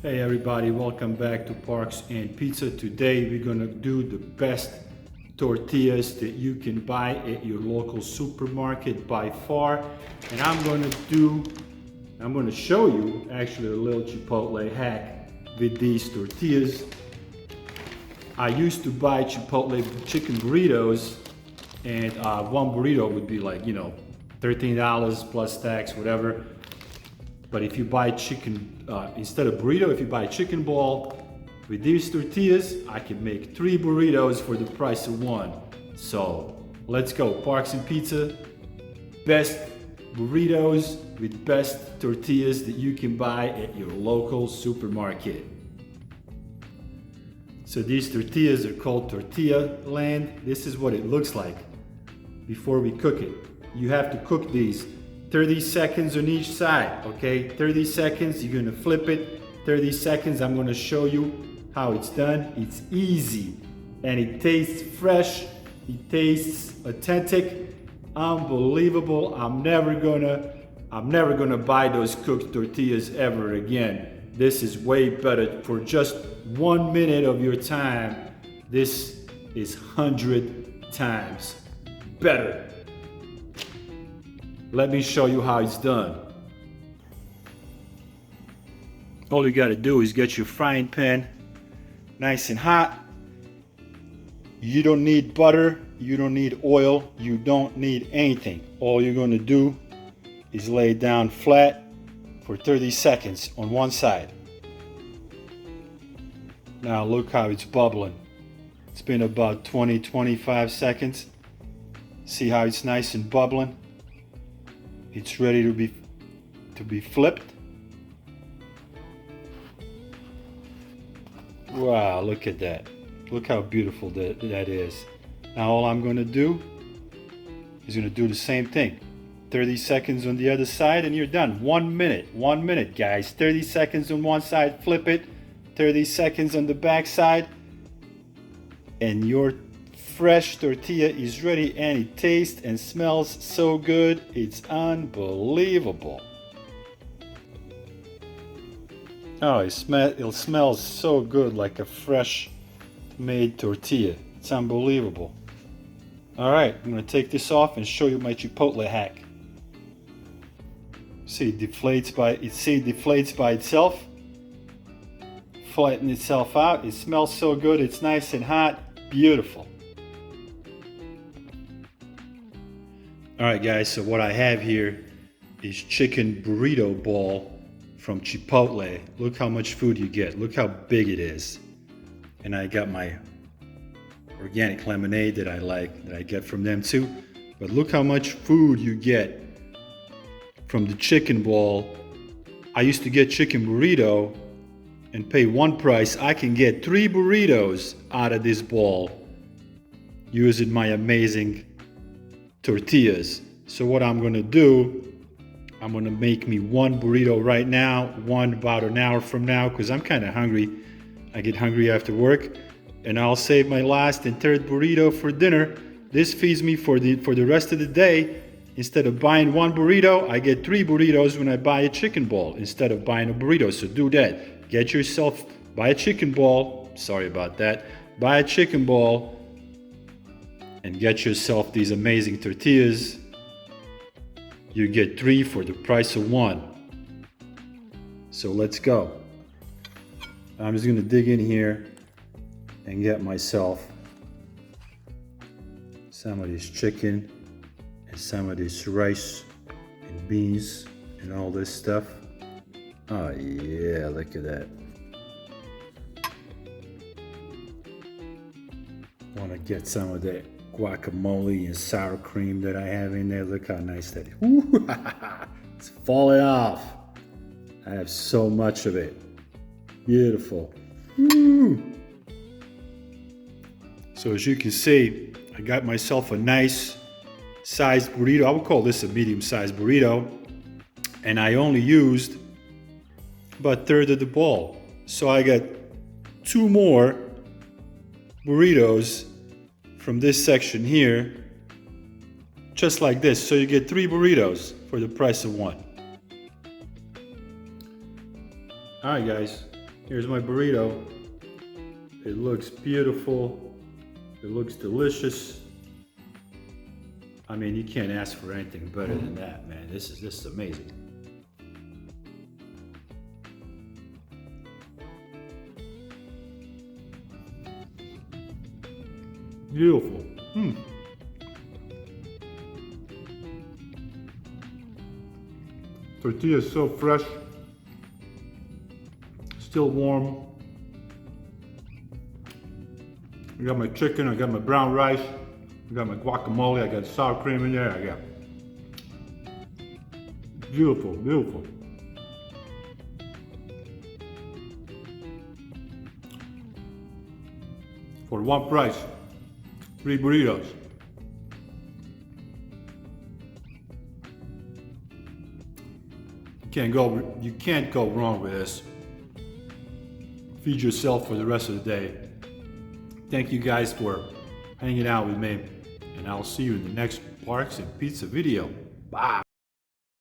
Hey everybody, welcome back to Parks and Pizza. Today we're gonna do the best tortillas that you can buy at your local supermarket by far. And I'm gonna show you actually a little Chipotle hack with these tortillas. I used to buy Chipotle chicken burritos and one burrito would be like, $13 plus tax, whatever. But if you buy chicken, instead of burrito, if you buy chicken ball, with these tortillas, I can make 3 burritos for the price of 1. So let's go, Parks and Pizza, best burritos with best tortillas that you can buy at your local supermarket. So these tortillas are called Tortilla Land. This is what it looks like before we cook it. You have to cook these 30 seconds on each side, okay? 30 seconds, you're gonna flip it. 30 seconds, I'm gonna show you how it's done. It's easy, and it tastes fresh. It tastes authentic, unbelievable. I'm never gonna buy those cooked tortillas ever again. This is way better. For just 1 minute of your time, this is 100 times better. Let me show you how it's done. All you gotta do is get your frying pan nice and hot. You don't need butter, you don't need oil, you don't need anything. All you're gonna do is lay it down flat for 30 seconds on one side. Now look how it's bubbling. It's been about 20-25 seconds. See how it's nice and bubbling? It's ready to be flipped. Wow, look at that. Look how beautiful that is. Now all I'm gonna do is gonna do the same thing. 30 seconds on the other side and you're done. 1 minute, 1 minute guys. 30 seconds on one side, flip it. 30 seconds on the back side. And your fresh tortilla is ready, and it tastes and smells so good. It's unbelievable. Oh, it smells so good, like a fresh made tortilla. It's unbelievable. All right, I'm gonna take this off and show you my Chipotle hack. See, it deflates by itself. Flatten itself out. It smells so good. It's nice and hot. Beautiful. All right, guys, so what I have here is chicken burrito ball from Chipotle. Look how much food you get. Look how big it is. And I got my organic lemonade that I like, that I get from them too. But look how much food you get from the chicken ball. I used to get chicken burrito and pay one price. I can get 3 burritos out of this ball using my amazing tortillas. So what I'm gonna do, I'm gonna make me 1 burrito right now, one about an hour from now, because I'm kind of hungry. I get hungry after work, and I'll save my last and 3rd burrito for dinner. This feeds me for the rest of the day. Instead of buying 1 burrito, I get 3 burritos when I buy a chicken ball instead of buying a burrito. So do that. Buy a chicken ball. Sorry about that. Buy a chicken ball and get yourself these amazing tortillas. You get 3 for the price of 1. So let's go. I'm just gonna dig in here and get myself some of this chicken and some of this rice and beans and all this stuff. Oh yeah, look at that. Want to get some of that guacamole and sour cream that I have in there. Look how nice that is. Ooh, it's falling off. I have so much of it. Beautiful. Ooh. So as you can see, I got myself a nice sized burrito. I would call this a medium sized burrito. And I only used about 1/3 of the ball. So I got 2 more burritos from this section here, just like this. So you get 3 burritos for the price of 1. All right, guys, Here's my burrito. It looks beautiful. It looks delicious. I mean, you can't ask for anything better than that, man. This is amazing. Beautiful. Tortilla is so fresh, still warm. I got my chicken, I got my brown rice, I got my guacamole, I got sour cream in there, I got beautiful, beautiful. For one price, 3 burritos. You can't go wrong with this. Feed yourself for the rest of the day. Thank you guys for hanging out with me, and I'll see you in the next Parks and Pizza video. Bye.